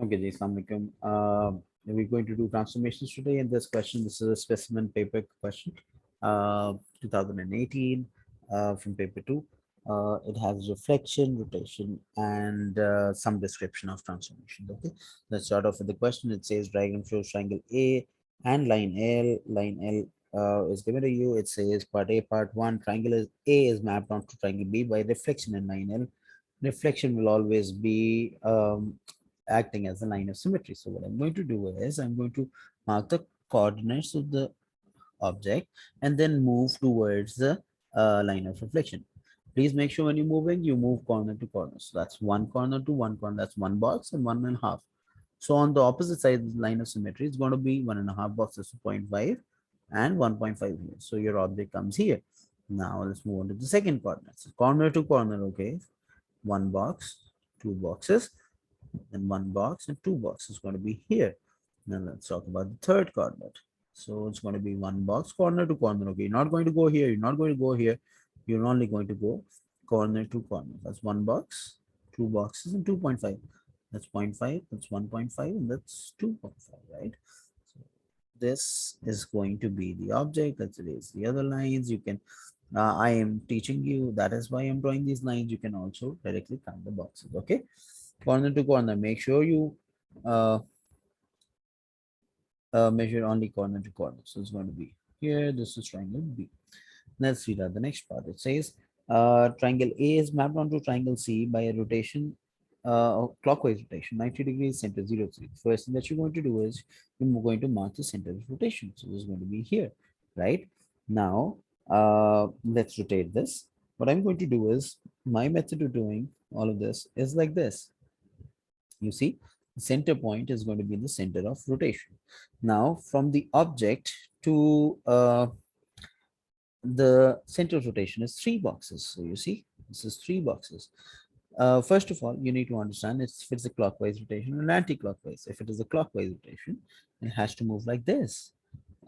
Okay, ji, Assalamu alaikum. We're going to do transformations today. In this question, this is a specimen paper question, 2018, from paper two. It has reflection, rotation, and some description of transformation. Okay, let's start off with the question. It says diagram shows triangle A and line L. Line L is given to you. It says part A, part one. Triangle is A is mapped onto triangle B by reflection in line L. Reflection will always be acting as a line of symmetry. So what I'm going to do is I'm going to mark the coordinates of the object and then move towards the line of reflection. Please make sure when you're moving, you move corner to corner. So that's one corner to one corner. That's one box and 1.5. So on the opposite side of the line of symmetry, it's going to be 1.5 boxes, so 0.5 and 1.5 here. So your object comes here. Now let's move on to the second coordinate. So corner to corner, okay. One box, two boxes, then one box and two boxes is going to be here. Now let's talk about the third coordinate. So it's going to be one box corner to corner. Okay, you're not going to go here. You're not going to go here. You're only going to go corner to corner. That's one box, two boxes, and 2.5. That's 0.5. That's 1.5, and that's 2.5, right? So this is going to be the object. Let's erase the other lines. You can. I am teaching you. That is why I'm drawing these lines. You can also directly count the boxes. Okay, corner to corner. Make sure you uh, measure only corner to corner. So it's going to be here. This is triangle B. Let's read out the next part. It says triangle A is mapped onto triangle C by a rotation, clockwise rotation, 90 degrees, center 0, 3. First thing that you're going to do is you're going to mark the center of rotation. So this is going to be here, right? Now, let's rotate this. What I'm going to do is my method of doing all of this is like this. You see, the center point is going to be in the center of rotation. Now, from the object to the center of rotation is three boxes. So you see, this is three boxes. First of all, you need to understand if it's a clockwise rotation or an anti-clockwise. If it is a clockwise rotation, it has to move like this,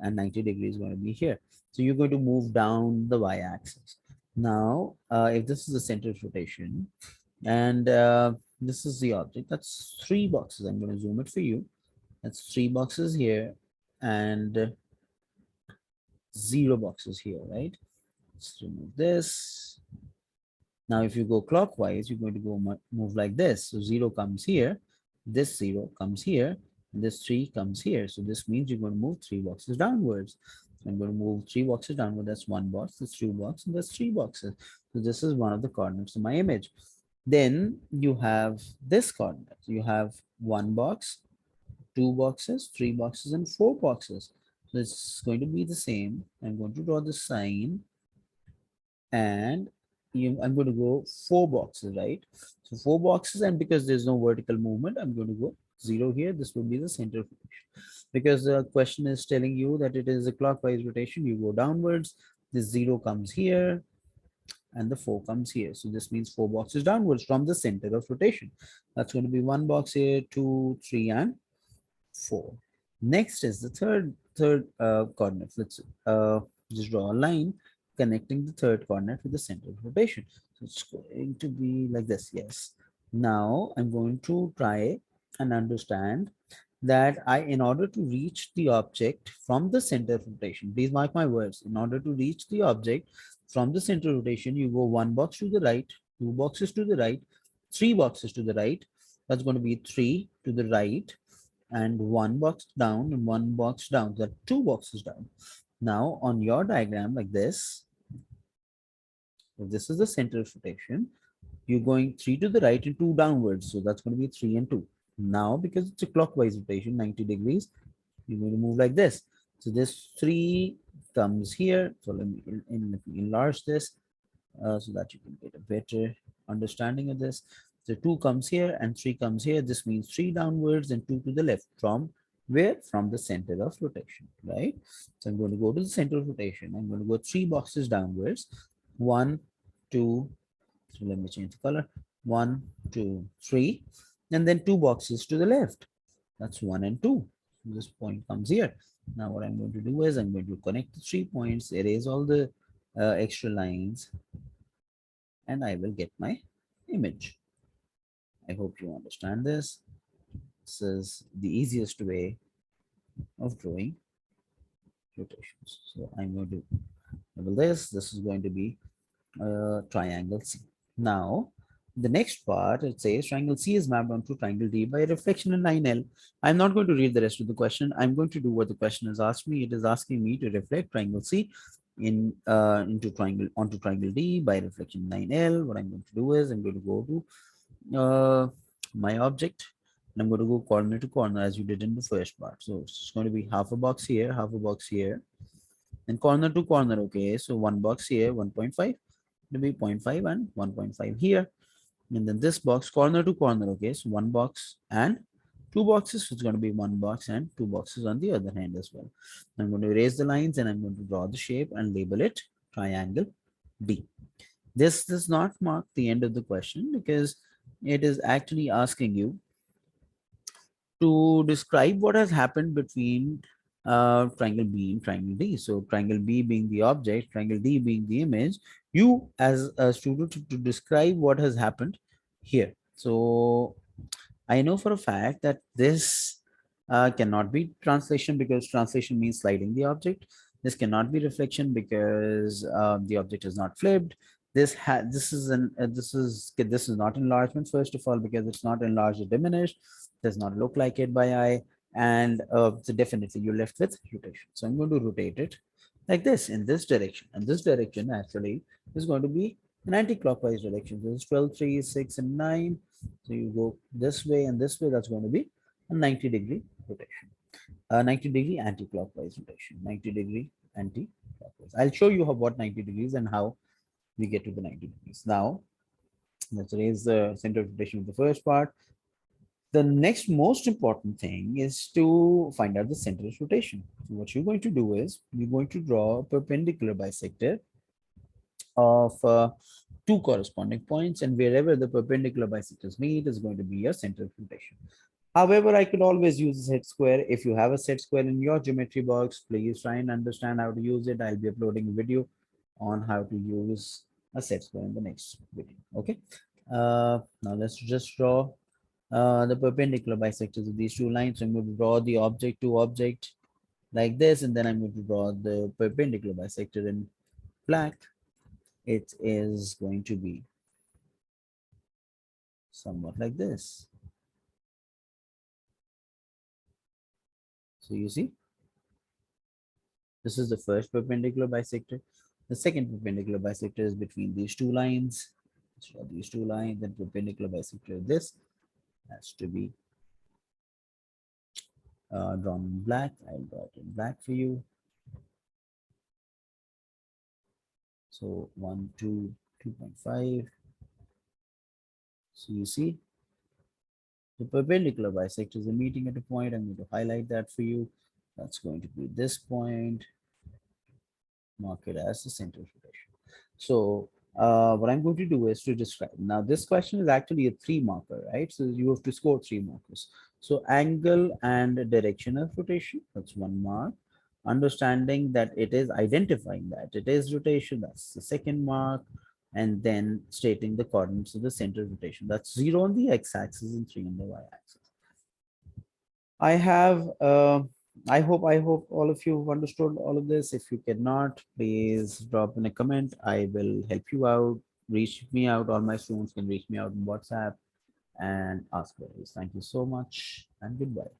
and 90 degrees is going to be here. So you're going to move down the y-axis. Now, if this is the center of rotation, and this is the object, that's three boxes. I'm going to zoom it for you. That's three boxes here, and zero boxes here, right? Let's remove this. Now, if you go clockwise, you're going to go move like this. So zero comes here, this zero comes here, and this three comes here. So this means you're going to move three boxes downwards. So I'm going to move three boxes downward. That's one box, that's two boxes, and that's three boxes. So this is one of the coordinates of my image. Then you have this coordinate. You have one box, two boxes, three boxes, and four boxes. So it's going to be the same. I'm going to draw the sign, and I'm going to go four boxes, right? So four boxes, and because there's no vertical movement, I'm going to go zero here. This will be the center of rotation. Because the question is telling you that it is a clockwise rotation, you go downwards. This zero comes here, and the four comes here. So this means four boxes downwards from the center of rotation. That's going to be one box here, two, three, and four. Next is the third coordinate. Let's just draw a line connecting the third coordinate with the center of rotation. So it's going to be like this. Yes. Now I'm going to try and understand that in order to reach the object from the center of rotation, please mark my words, in order to reach the object from the center of rotation, you go one box to the right, two boxes to the right, three boxes to the right. That's going to be three to the right, and one box down and one box down. There are two boxes down. Now on your diagram like this, if this is the center of rotation, you're going three to the right and two downwards. So that's going to be three and two. Now, because it's a clockwise rotation, 90 degrees, you're going to move like this. So this three comes here. So let me enlarge this so that you can get a better understanding of this. So two comes here and three comes here. This means three downwards and two to the left. From where? From the center of rotation, right? So I'm going to go to the center of rotation. I'm going to go three boxes downwards. One, two, so let me change the color. One, two, three, and then two boxes to the left. That's one and two. This point comes here. Now what I'm going to do is I'm going to connect the 3 points, erase all the extra lines, and I will get my image. I hope you understand this. This is the easiest way of drawing rotations. So I'm going to label this. This is going to be triangle C. Now, the next part, it says triangle C is mapped onto triangle D by reflection in 9L. I'm not going to read the rest of the question. I'm going to do what the question has asked me. It is asking me to reflect triangle C into triangle onto triangle D by reflection 9L. What I'm going to do is I'm going to go to my object, and I'm going to go corner to corner as you did in the first part. So it's going to be half a box here, half a box here, and corner to corner. Okay, so one box here, 1.5 to be 0.5 and 1.5 here, and then this box corner to corner. Okay, so one box and two boxes. So it's going to be one box and two boxes on the other hand as well. I'm going to erase the lines and I'm going to draw the shape and label it triangle D. This does not mark the end of the question because it is actually asking you to describe what has happened between triangle B and triangle D. So triangle B being the object, triangle D being the image, you as a student to describe what has happened here. So I know for a fact that this cannot be translation because translation means sliding the object. This cannot be reflection because the object is not flipped. This is not enlargement first of all because it's not enlarged or diminished. Does not look like it by eye, and so definitely you're left with rotation. So I'm going to rotate it like this in this direction, and this direction actually is going to be an anti-clockwise direction. This is 12, 3, 6, and 9. So you go this way and this way, that's going to be a 90-degree rotation. 90-degree anti-clockwise rotation. 90-degree anti-clockwise. I'll show you what 90 degrees and how we get to the 90 degrees. Now, let's raise the center of rotation of the first part. The next most important thing is to find out the center of rotation. So what you're going to do is you're going to draw a perpendicular bisector of two corresponding points, and wherever the perpendicular bisectors meet is going to be your center of rotation. However, I could always use a set square. If you have a set square in your geometry box, please try and understand how to use it. I'll be uploading a video on how to use a set square in the next video. Okay. Now let's just draw the perpendicular bisectors of these two lines. So I'm going to draw the object to object like this, and then I'm going to draw the perpendicular bisector in black. It is going to be somewhat like this. So you see, this is the first perpendicular bisector. The second perpendicular bisector is between these two lines. So these two lines, then perpendicular bisector, this has to be drawn in black. I'll draw it in black for you. So 1, 2, 2.5. So you see, the perpendicular bisectors are meeting at a point. I'm going to highlight that for you. That's going to be this point. Mark it as the center of rotation. So what I'm going to do is to describe. Now this question is actually a 3 marker, right? So you have to score 3 markers. So angle and direction of rotation, that's 1 mark. Understanding that it is identifying that it is rotation, that's the second mark. And then stating the coordinates of the center of rotation. That's 0 on the x-axis and 3 on the y-axis. I have I hope all of you have understood all of this. If you cannot, please drop in a comment. I will help you out. Reach me out. All my students can reach me out on WhatsApp and ask queries. Thank you so much and goodbye.